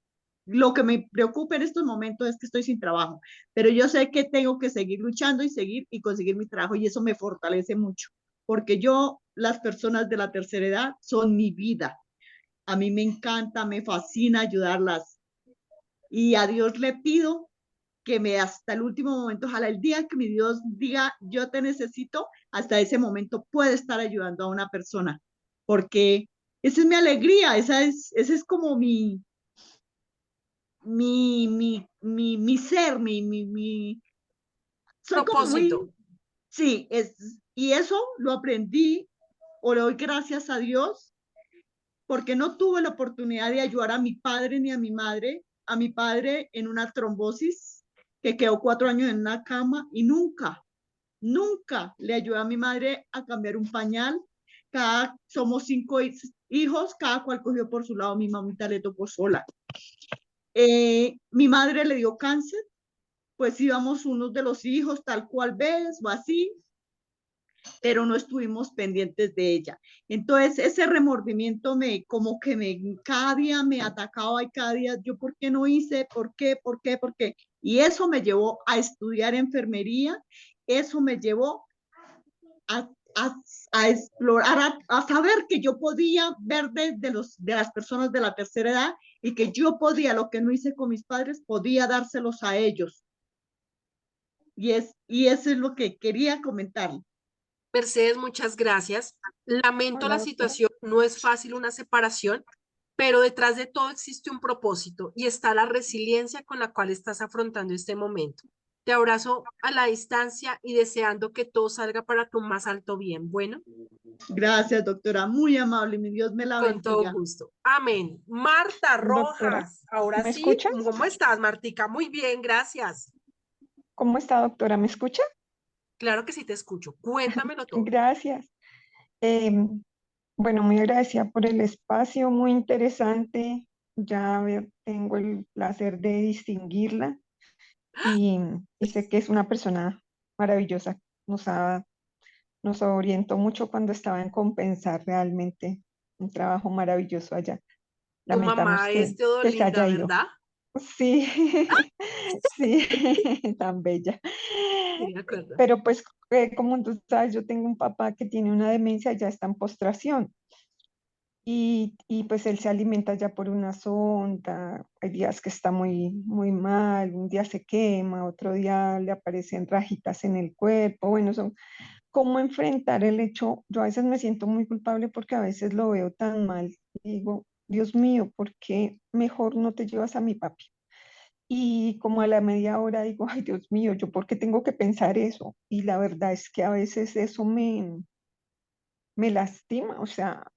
lo que me preocupa en estos momentos es que estoy sin trabajo, pero yo sé que tengo que seguir luchando y seguir y conseguir mi trabajo y eso me fortalece mucho, porque yo, las personas de la tercera edad son mi vida. A mí me encanta, me fascina ayudarlas y a Dios le pido que me hasta el último momento, ojalá el día que mi Dios diga yo te necesito, hasta ese momento puede estar ayudando a una persona, porque esa es mi alegría, ese es como mi ser, soy como muy, Propósito. sí, y eso lo aprendí o le doy gracias a Dios, porque no tuve la oportunidad de ayudar a mi padre ni a mi madre, a mi padre en una trombosis, que quedó 4 años en una cama y nunca le ayudé a mi madre a cambiar un pañal. Somos 5 hijos, cada cual cogió por su lado, mi mamita le tocó sola. Mi madre le dio cáncer, pues íbamos unos de los hijos tal cual ves o así, pero no estuvimos pendientes de ella. Entonces ese remordimiento como que cada día me atacaba y cada día yo, ¿por qué no hice? ¿Por qué? ¿Por qué? ¿Por qué? Y eso me llevó a estudiar enfermería, eso me llevó a, a, a explorar, a saber que yo podía ver de las personas de la tercera edad y que yo podía, lo que no hice con mis padres, podía dárselos a ellos. Y eso es lo que quería comentar. Mercedes, muchas gracias. Lamento Hola, la doctora. situación, no es fácil una separación, pero detrás de todo existe un propósito y está la resiliencia con la cual estás afrontando este momento. Te abrazo a la distancia y deseando que todo salga para tu más alto bien. Bueno, Gracias, doctora, muy amable, mi Dios me la con todo bendiga. gusto. Amén. Marta Doctora, Rojas, ahora ¿me sí, escucha? ¿cómo estás, Martica? Muy bien, gracias. ¿Cómo está, doctora? ¿Me escucha? Claro que sí te escucho. Cuéntamelo todo. Gracias. Bueno, muy agradecida por el espacio, muy interesante. Tengo el placer de distinguirla y sé que es una persona maravillosa. Nos, ha- Nos orientó mucho cuando estaba en Compensar realmente un trabajo maravilloso allá. Tu Lamentamos mamá es que se Teodolinda, haya ido. ¿verdad? Sí, sí, tan bella. Sí, de acuerdo. Pero pues, como tú sabes, yo tengo un papá que tiene una demencia, ya está en postración. Y pues él se alimenta ya por una sonda. Hay días que está muy mal, un día se quema, otro día le aparecen rajitas en el cuerpo. Bueno, son cómo enfrentar el hecho. Yo a veces me siento muy culpable porque a veces lo veo tan mal. Y digo, Dios mío, ¿por qué mejor no te llevas a mi papi? Y como a la media hora digo, ay Dios mío, ¿yo por qué tengo que pensar eso? Y la verdad es que a veces eso me lastima, o sea,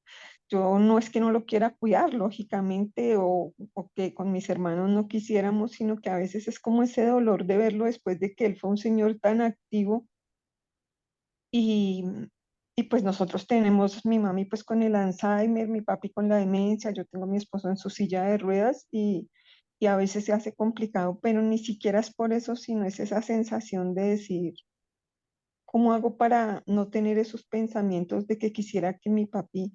yo no es que no lo quiera cuidar, lógicamente, o que con mis hermanos no quisiéramos, sino que a veces es como ese dolor de verlo después de que él fue un señor tan activo y, y pues nosotros tenemos mi mami pues con el Alzheimer, mi papi con la demencia, yo tengo a mi esposo en su silla de ruedas y a veces se hace complicado, pero ni siquiera es por eso, sino es esa sensación de decir, ¿cómo hago para no tener esos pensamientos de que quisiera que mi papi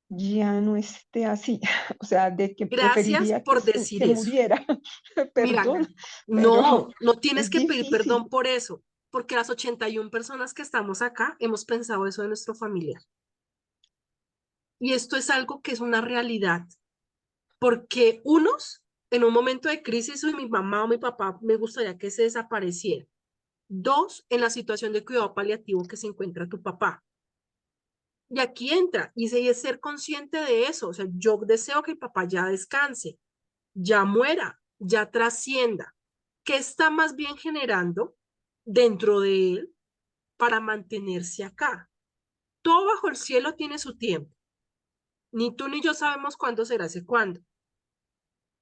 ya no esté así? O sea, de que Gracias preferiría por decir que eso. muriera, Mira, perdón, pero no tienes es que pedir perdón difícil. por eso, porque las 81 personas que estamos acá hemos pensado eso de nuestro familiar. Y esto es algo que es una realidad, porque unos, en un momento de crisis, uy, mi mamá o mi papá me gustaría que se desapareciera. Dos, en la situación de cuidado paliativo que se encuentra tu papá. Y aquí entra, y es ser consciente de eso. O sea, yo deseo que el papá ya descanse, ya muera, ya trascienda. ¿Qué está más bien generando dentro de él para mantenerse acá? Todo bajo el cielo tiene su tiempo. Ni tú ni yo sabemos cuándo será ese cuándo.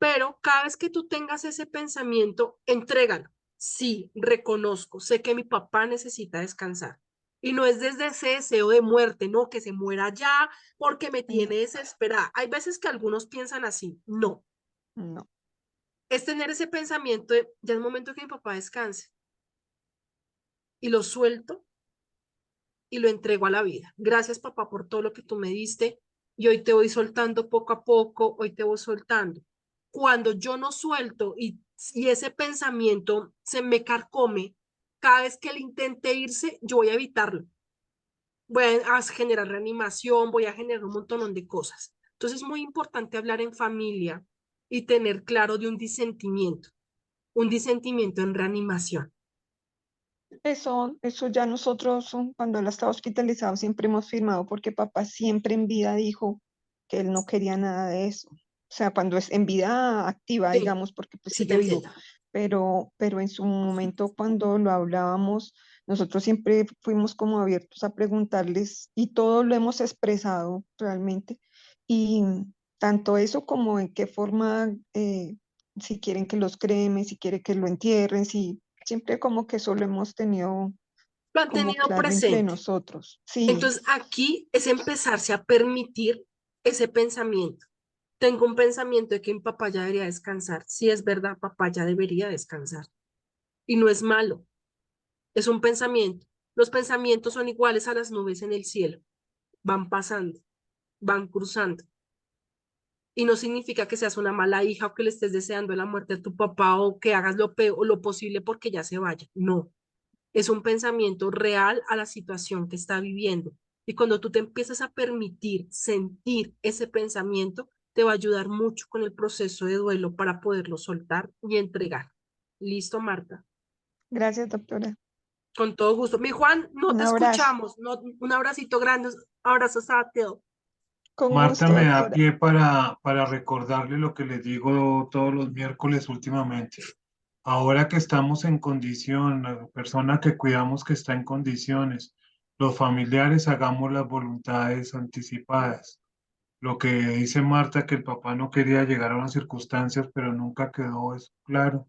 Pero cada vez que tú tengas ese pensamiento, entrégalo. Sí, reconozco, sé que mi papá necesita descansar. Y no es desde ese deseo de muerte, no, que se muera ya porque me tiene desesperada. Hay veces que algunos piensan así. No, No. es tener ese pensamiento de, ya es momento que mi papá descanse. Y lo suelto y lo entrego a la vida. Gracias, papá, por todo lo que tú me diste. Y hoy te voy soltando poco a poco, hoy te voy soltando. Cuando yo no suelto y ese pensamiento se me carcome, cada vez que él intente irse, yo voy a evitarlo. Voy a generar reanimación, voy a generar un montón de cosas. Entonces es muy importante hablar en familia y tener claro de un disentimiento en reanimación. Eso ya nosotros, cuando él estaba hospitalizado, siempre hemos firmado porque papá siempre en vida dijo que él no quería nada de eso. O sea, cuando es en vida activa, Sí, digamos, porque pues sí te sigue vivo, entiendo. pero en su momento cuando lo hablábamos, nosotros siempre fuimos como abiertos a preguntarles y todo lo hemos expresado realmente. Y tanto eso como en qué forma, si quieren que los cremen, si quieren que lo entierren, si siempre como que eso lo hemos tenido Lo han como tenido claro entre presente. nosotros. Sí, Entonces aquí es empezarse a permitir ese pensamiento. Tengo un pensamiento de que mi papá ya debería descansar. Si es verdad, papá ya debería descansar. Y no es malo, es un pensamiento. Los pensamientos son iguales a las nubes en el cielo. Van pasando, van cruzando. Y no significa que seas una mala hija o que le estés deseando la muerte a tu papá o que hagas lo peor o lo posible porque ya se vaya. No, es un pensamiento real a la situación que está viviendo. Y cuando tú te empiezas a permitir sentir ese pensamiento, te va a ayudar mucho con el proceso de duelo para poderlo soltar y entregar. ¿Listo, Marta? gracias, doctora. Con todo gusto. Mi Juan, no Un te abrazo. escuchamos. No, un abracito grande, abrazos a Teo. Con Marta gusto, me da doctora. pie para recordarle lo que les digo todos los miércoles últimamente. Ahora que estamos en condición, la persona que cuidamos que está en condiciones, los familiares hagamos las voluntades anticipadas. Lo que dice Marta, que el papá no quería llegar a unas circunstancias, pero nunca quedó eso claro.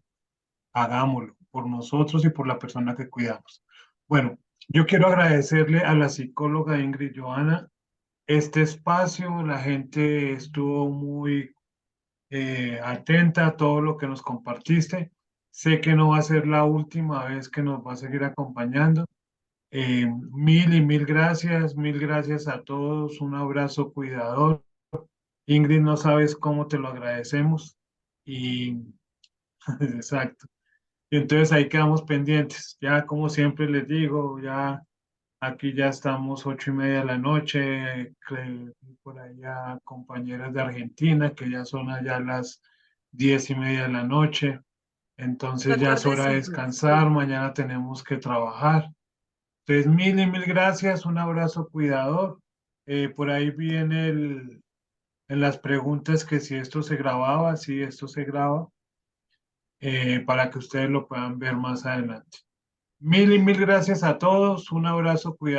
Hagámoslo por nosotros y por la persona que cuidamos. Bueno, yo quiero agradecerle a la psicóloga Ingrid Johanna este espacio. La gente estuvo muy atenta a todo lo que nos compartiste. Sé que no va a ser la última vez que nos va a seguir acompañando. Mil y mil gracias a todos. Un abrazo cuidador. Ingrid, no sabes cómo te lo agradecemos. Y exacto. Y entonces ahí quedamos pendientes. Ya como siempre les digo, ya aquí ya estamos 8:30 de la noche, por allá compañeras de Argentina, que ya son allá las 10:30 de la noche. Entonces La ya es hora de tardecita. descansar, mañana tenemos que trabajar. Entonces, mil y mil gracias, un abrazo cuidador. Por ahí viene en las preguntas que si esto se grababa, si esto se graba, para que ustedes lo puedan ver más adelante. Mil y mil gracias a todos, un abrazo cuidador.